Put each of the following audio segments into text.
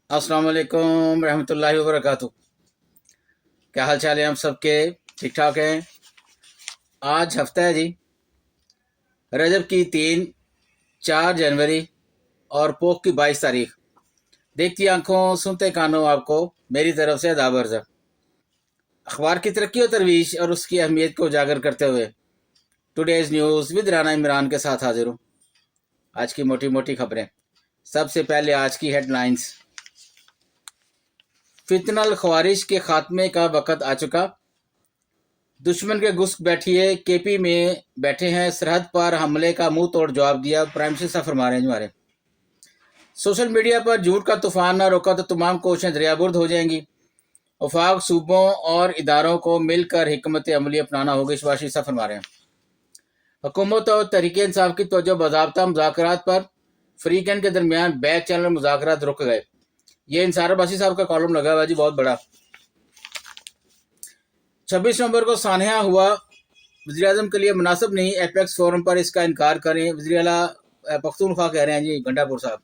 अस्सलाम वालेकुम रहमतुल्लाहि व बरकातुहू। क्या हाल चाल है हम सबके? ठीक ठाक हैं। आज हफ्ता है जी, रजब की 4 जनवरी और पोख की 22 तारीख। देखती आंखों सुनते कानों आपको मेरी तरफ से दाबर्ज। अखबार की तरक्की और तरवीश और उसकी अहमियत को उजागर करते हुए today's news with Rana Imran के साथ हाजिर हूँ। आज की मोटी मोटी खबरें। सबसे पहले आज की हेडलाइंस। फितनल ख्वारिज के खात्मे का वक़्त आ चुका। दुश्मन के घुस बैठिए, केपी में बैठे हैं, सरहद पर हमले का मुंह तोड़ जवाब दिया। प्राइम मिनिस्टर साहब फरमा रहे हैं हमारे। सोशल मीडिया पर झूठ का तूफान ना रोका तो तमाम कोशिशें दरियाबुर्द हो जाएंगी। वफाक सूबों और इदारों को मिलकर हिकमत अमली अपनाना होगी, शबाशी साहब फरमा रहे हैं। हुकूमत और तहरीक इंसाफ की तवज्जो बाज़ाब्ता मुज़ाकरात पर। फरीकैन के दरमियान बैक चैनल मुज़ाकरात रुक गए। ये इंसार अब्बासी साहब का कॉलम लगा हुआ जी, बहुत बड़ा। 26 नवंबर को सानहा हुआ, वज़ीर-ए-आज़म के लिए मुनासिब नहीं, एपेक्स फोरम पर इसका इनकार करें, वज़ीर आला पख्तूनख्वा कह रहे हैं जी गंडापुर साहब।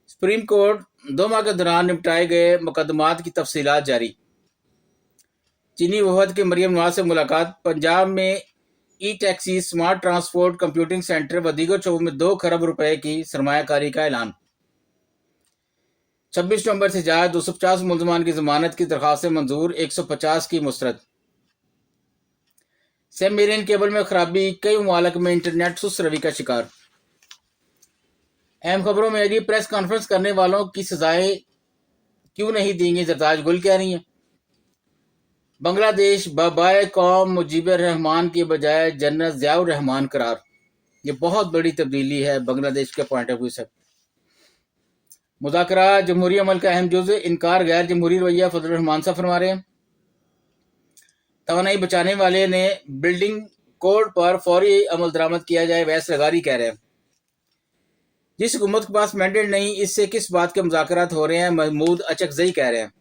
सुप्रीम कोर्ट 2 माह के दौरान निपटाए गए मुकदमात की तफसीलात जारी। चीनी वफद के मरियम नवाज से मुलाकात। पंजाब में E taxi, smart transport, computing centre व दीगर शोबों में 2 खरब रुपए की सरमायाकारी का ऐलान। 26 नवंबर से जायद 250 मुल्ज़मान की जमानत की दरख्वास्तें मंजूर, 150 की मुस्तरद। सबमरीन केबल में खराबी, कई ममालिक में इंटरनेट सुस्त रवि का शिकार। अहम खबरों में अभी प्रेस कॉन्फ्रेंस करने वालों की सजाएं क्यों नहीं देंगी, जरताज गुल कह रही हैं। बांग्लादेश बाबाए कौम मुजीबर रहमान के बजाय जनरल ज़ियाउर रहमान करार। ये बहुत बड़ी तब्दीली है बांग्लादेश के पॉइंट ऑफ व्यू से। मुज़ाकरात जमहूरी अमल का अहम जुज़, इनकार गैर जमहूरी रवैया, फजल रहमान साहब फरमा रहे हैं। तवानाई बचाने वाले ने बिल्डिंग कोड पर फौरी अमल दरामद किया जाए, वैस लगारी कह रहे हैं। जिस हुकूमत के पास मैंडेट नहीं, इससे किस बात के मुज़ाकरात हो रहे हैं, महमूद अचकज़ई कह रहे हैं।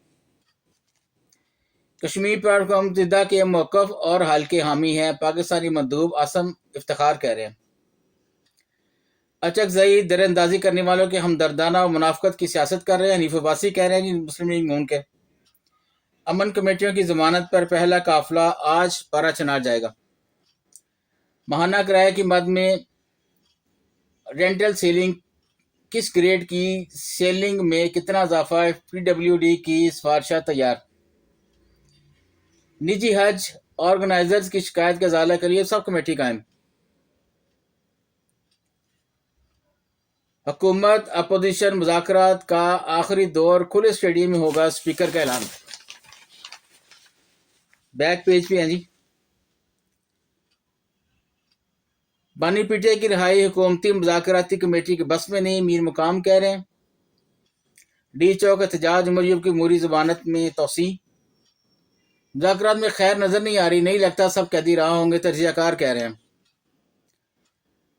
कश्मीर पर कौमजिदा के मौक़िफ़ और हाल के हामी हैं, पाकिस्तानी मंदूब आसम इफ्तिखार कह रहे हैं। अचकज़ई दरअंदाजी करने वालों के हमदर्दाना और मुनाफ़कत की सियासत कर रहे हैं, हनीफ अब्बासी कह रहे हैं जी मुस्लिम लीग नून के। अमन कमेटियों की जमानत पर पहला काफिला आज पारा चनार जाएगा। माहाना किराए की मद में रेंटल सेलिंग, किस ग्रेड की सेलिंग में कितना इजाफा, PWD की सिफारिशें तैयार। निजी हज ऑर्गेनाइजर्स की शिकायत के अजाला के लिए सब कमेटी कायम। हुकूमत अपोजिशन मुज़ाकरात का आखिरी दौर, खुले स्टेडियम में होगा, स्पीकर का ऐलान। बैक पेज पे हैं जी। बानी पीटे की रिहाई हुकूमती मुज़ाकराती कमेटी के बस में नहीं, मीर मुकाम कह रहे हैं। डी चौक एहतजाज, मरियम की मूरी जमानत में तोसी। मुज़ाकरात में खैर नजर नहीं आ रही, नहीं लगता सब कैदी रहा होंगे, तजियाकार कह रहे हैं।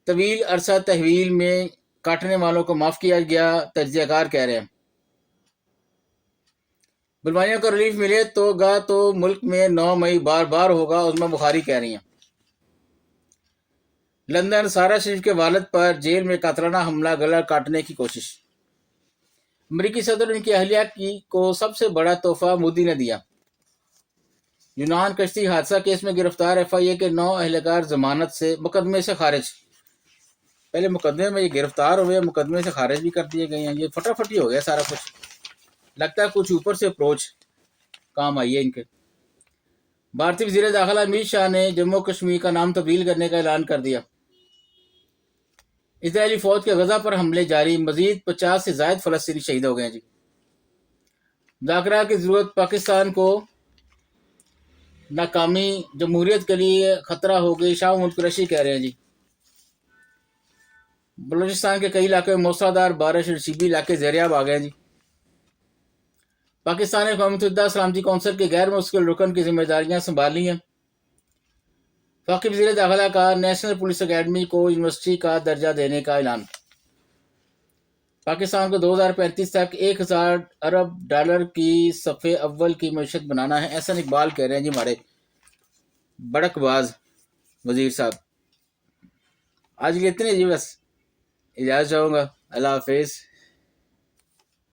तवील अरसा तहवील में काटने वालों को माफ़ किया गया, तजियाकार कह रहे हैं। बीमारियों को रिलीफ मिले तो मुल्क में 9 मई बार बार होगा, उस्मा बुखारी कह रही हैं। लंदन, सारा शरीफ के वालिद पर जेल में कातलाना हमला, गला काटने की कोशिश। अमरीकी सदर उनकी अहलिया को सबसे बड़ा तोहफा मोदी ने दिया। यूनान कश्ती हादसा केस में गिरफ्तार FIA के 9 अहलकार जमानत से, मुकदमे से खारिज। पहले मुकदमे में ये गिरफ्तार हुए, मुकदमे से खारिज भी कर दिए गए हैं। ये फटाफटी हो गया सारा कुछ, लगता है कुछ ऊपर से अप्रोच काम आई है इनके। भारतीय वज़ीर दाखिला अमित शाह ने जम्मू कश्मीर का नाम तब्दील करने का ऐलान कर दिया। इजरायली फौज के गजा पर हमले जारी, मजीद 50 से ज्यादा फलस्तीनी शहीद हो गए जी। मुज़ाकरात की जरूरत, पाकिस्तान को नाकामी जमहूरियत के लिए खतरा हो गई, शाह महमूद कुरैशी कह रहे हैं जी। बलूचिस्तान के कई इलाके में मूसलाधार बारिश, नशीबी इलाके ज़ेरियाब आ गए जी। पाकिस्तान ने क़ौमी मुत्तहिदा सलामती कौंसिल के गैर मुस्तकिल रुकन की जिम्मेदारियां संभाली हैं। वफ़ाक़ी वज़ीर दाखिला का नेशनल पुलिस अकेडमी को यूनिवर्सिटी का दर्जा देने का ऐलान। पाकिस्तान को 2035 तक 1000 अरब डॉलर की सफ़े अव्वल की मईशत बनाना है, एहसन इकबाल कह रहे हैं जी हमारे बड़कबाज वज़ीर साहब। आज के लिए इतने जी, बस इजाज़त चाहूँगा। अल्लाह हाफिज़।